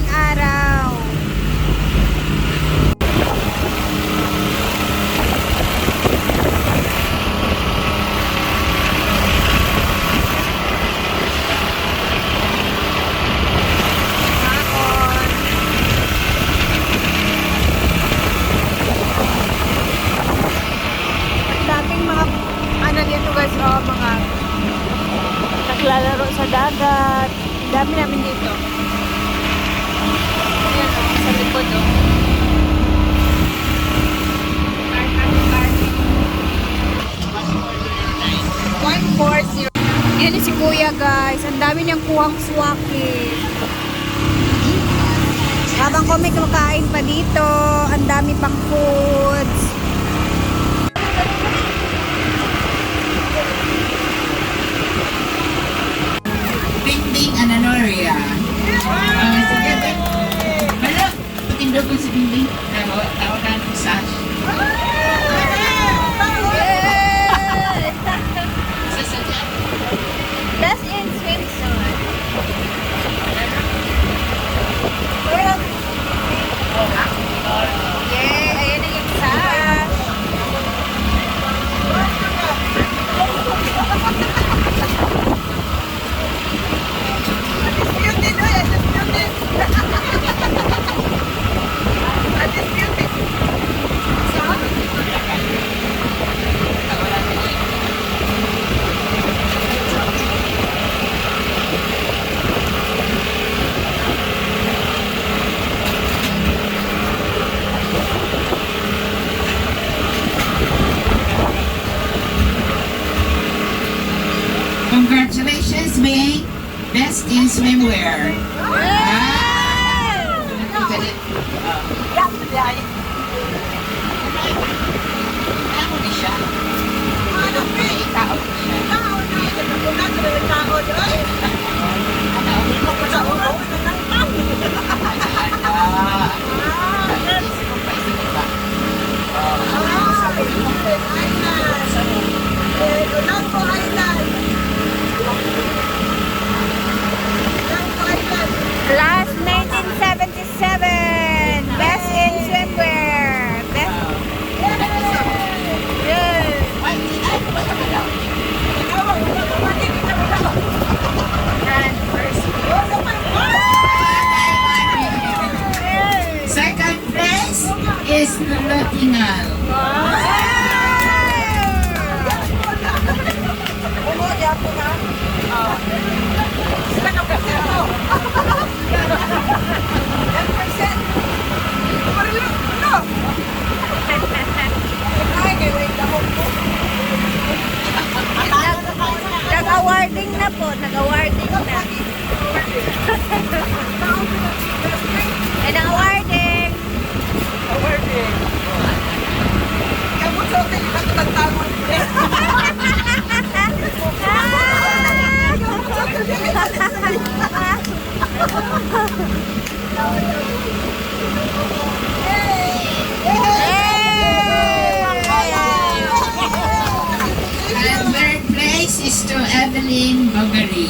madaling araw. Mga naglalaro sa dagat. Dami namin dito. Ayan o, sa likod o. 140. Yan si Kuya guys. Ang dami niyang kuhang swaki. Habang kami kumakain pa dito, ang dami pang foods. Bingbing Ananoria. Together. Wala. Patindog ko si Bingbing. Tawagan ko sa That's in Swimsuit. Yeah, ayan na yung sash. Congratulations, May. Best in swimwear. Ako ni siya. Ano pa? Tao siya. Tao na. Class 1977. Best in swimwear. Best. Yes. Second place is Latinal. Nag-awarding na po. Nag-awarding na. Eh, nag-awarding. And third place is to Evelyn Bogari.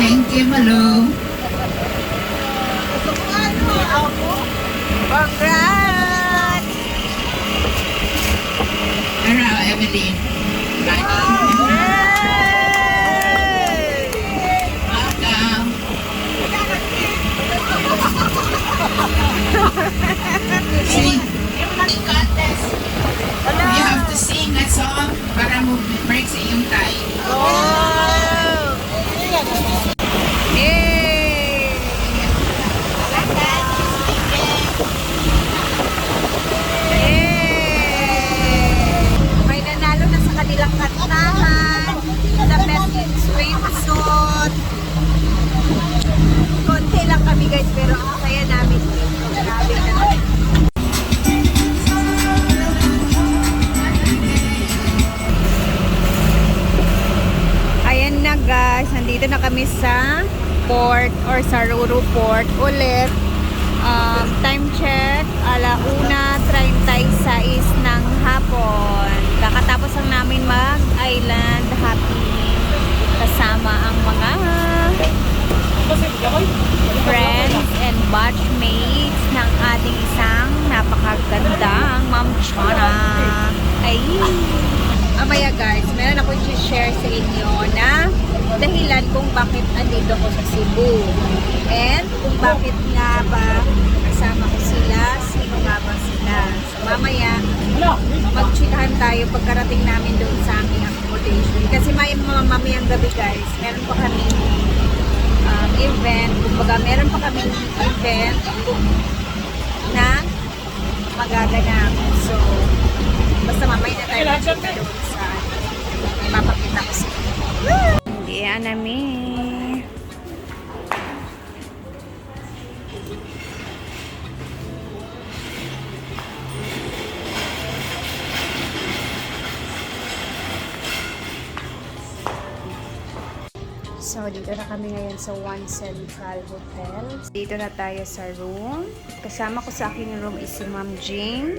Thank you, Malo. Congrats! Hello, Evelyn. Welcome. Sing. Contest. You have to sing a song para mo break sa iyong time. Yay! guys, nandito na kami sa port or sa Ruru Port ulit. Time check, 1:36 ng hapon. Kakatapos lang namin mag-island hopping kasama ang mga friends and batchmates ng ating isang napakagandang Ma'am Chona. Ay! Amaya guys, meron ako i-share sa inyo na dahilan kung bakit andito ko sa Cebu. And kung bakit nga ba kasama ko sila, sino nga ba sila. So mamaya, magchikahan tayo pagkarating namin doon sa aming accommodation. Kasi may mga mamayang gabi guys, meron pa kami event. Kumbaga, meron pa kami event na magaganap. So, basta mamaya na tayo magchika doon sa mapakita ko sa inyo. Hindi yan namin. So, dito na kami ngayon sa One Central Hotel. Dito na tayo sa room. Kasama ko sa aking room is si Ma'am Jing.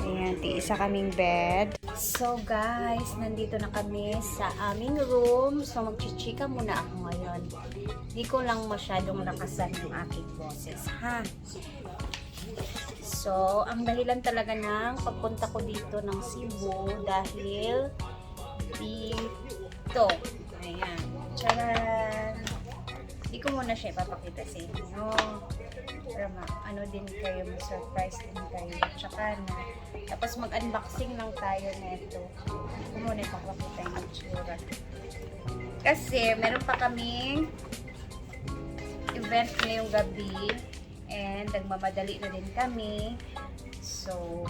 Ayan, isa kaming bed. So, guys, nandito na kami sa aming room. So, magchichika muna ako ngayon. Hindi ko lang masyadong lakasan yung aking boses, ha? So, ang dahilan talaga ng pagpunta ko dito ng Cebu dahil dito. Ayan. Charan! Hindi ko muna siya ipapakita sa inyo. Para ano din kayo, ma-surprise din kayo. Tsaka na. Tapos mag-unboxing lang tayo neto. Hindi ko muna ipapakita yung itsura. Kasi meron pa kaming event ngayong gabi. And nagmamadali na din kami. So,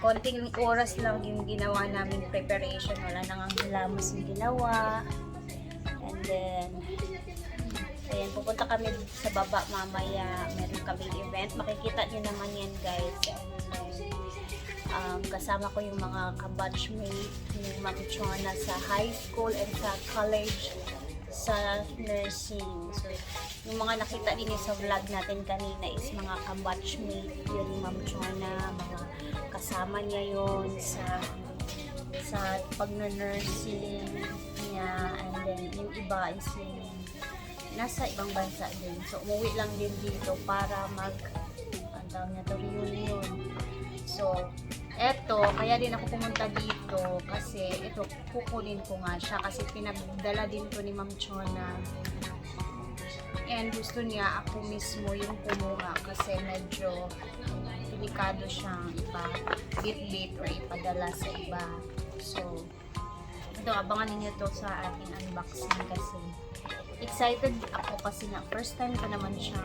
konting oras lang yung ginawa naming preparation. Wala nang ang hilamos yung ginawa. And then, ayan, pupunta kami sa baba mamaya. Meron kaming event. Makikita nyo naman yan, guys. And then, kasama ko yung mga kabatchmate ni Ma'am Chona sa high school and sa college sa nursing. So, yung mga nakita din sa vlog natin kanina is mga kabatchmate yun ni Ma'am Chona, mga kasama niya yun sa pag-nursing niya. And then yung iba is yung nasa ibang bansa din. So umuwi lang din dito para ang tawag niya to, reunion. So eto, kaya din ako pumunta dito kasi ito, kukunin ko nga siya kasi pinagdala din to ni Ma'am Chona. And gusto niya ako mismo yung kumuha kasi medyo delikado siyang ipa-bit-bit or ipadala sa iba. So, ito, abangan niyo to sa ating unboxing kasi excited ako kasi na first time ko naman siya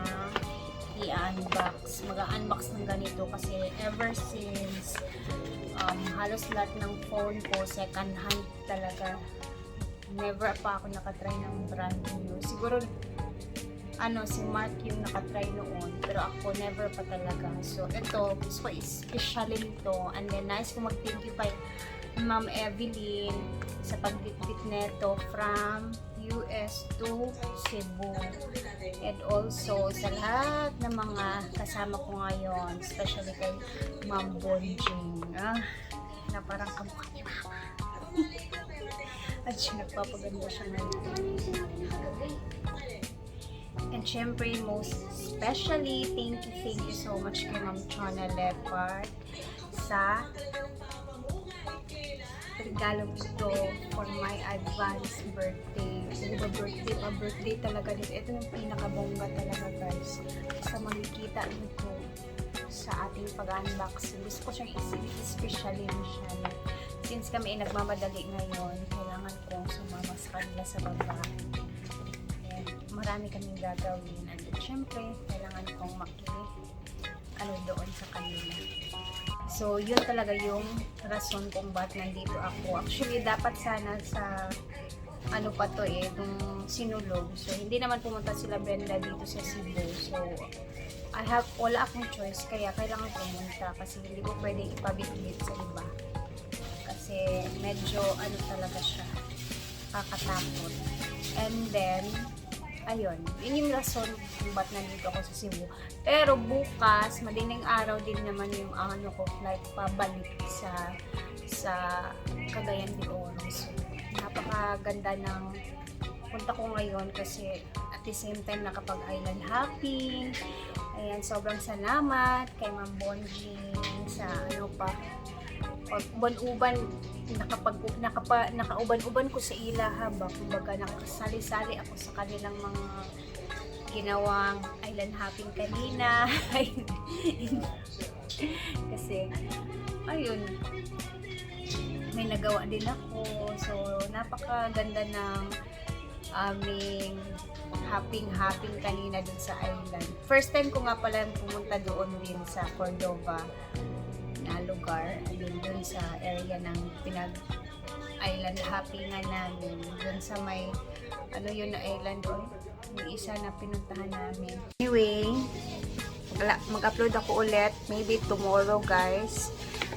i-unbox. Mag-unbox ng ganito kasi ever since halos lahat ng phone ko second hand talaga. Never pa ako nakatry ng brand new. Siguro si Mark yung nakatry noon, pero ako never pa talaga. So, ito, gusto ko i-specialin to. And then, nice ko mag-thank you kay Ma'am Evelyn sa pagbitbit neto from US to Cebu. And also, sa lahat ng mga kasama ko ngayon, especially kay Ma'am Bonjing, na parang kamukha ni Mama. At siya nagpapaganda siya ngayon. And syempre, most especially, thank you so much kay Ma'am Chona Leopard sa regalo ito for my advance birthday. Di ba birthday talaga dito. Ito yung pinakabongga talaga, guys. Basta makikita nito sa ating pag-unboxing. Gusto ko siyang i-specialin siya. Since kami ay nagmamadali ngayon, kailangan kong sumama sa kanila sa baba. Marami kaming gagawin. And syempre, kailangan kong doon sa kanila. So, yun talaga yung rason kung ba't nandito ako. Actually, dapat sana sa pa to itong Sinulog. So, hindi naman pumunta sila Brenda dito sa Cebu. So, wala akong choice. Kaya kailangan pumunta kasi hindi ko pwedeng ipabitbit sa iba. Kasi medyo talaga siya. nakakatakot. And then, ayun, yun yung rason kung ba't nandito ako sa Cebu. Pero bukas, madaling araw din naman yung ano ko, like pabalik sa Cagayan de Oro. So, napakaganda ng punta ko ngayon kasi at the same time nakapag-island hopping. Ayan, sobrang salamat kay Ma'am Bonjing sa ano pa, uban-uban, nakauban-uban ko sa ila haba. Kumbaga nakasali-sali ako sa kanilang mga ginawang island hopping kanina. Kasi, ayun, may nagawa din ako. So, napakaganda ng aming hopping kanina dun sa island. First time ko nga pala pumunta doon din sa Cordova na lugar. I mean, dun sa area ng island hoppingan namin. Dun sa may, ano yun na island doon? Yung isa na pinuntahan namin. Anyway, mag-upload ako ulit. Maybe tomorrow, guys.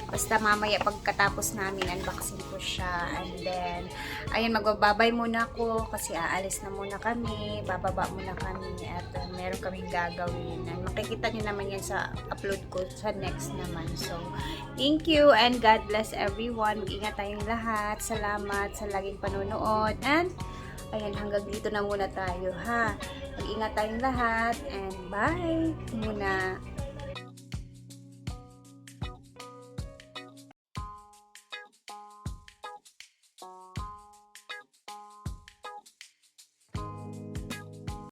Basta mamaya pagkatapos namin, unboxing ko siya. And then, ayun, magbababay muna ako kasi aalis na muna kami. Bababa muna kami at meron kaming gagawin. And makikita nyo naman yan sa upload ko sa next naman. So, thank you and God bless everyone. Mag-ingat tayong lahat. Salamat sa laging panonood. And, ayan, hanggang dito na muna tayo, ha? Mag-ingat tayong lahat. And bye muna.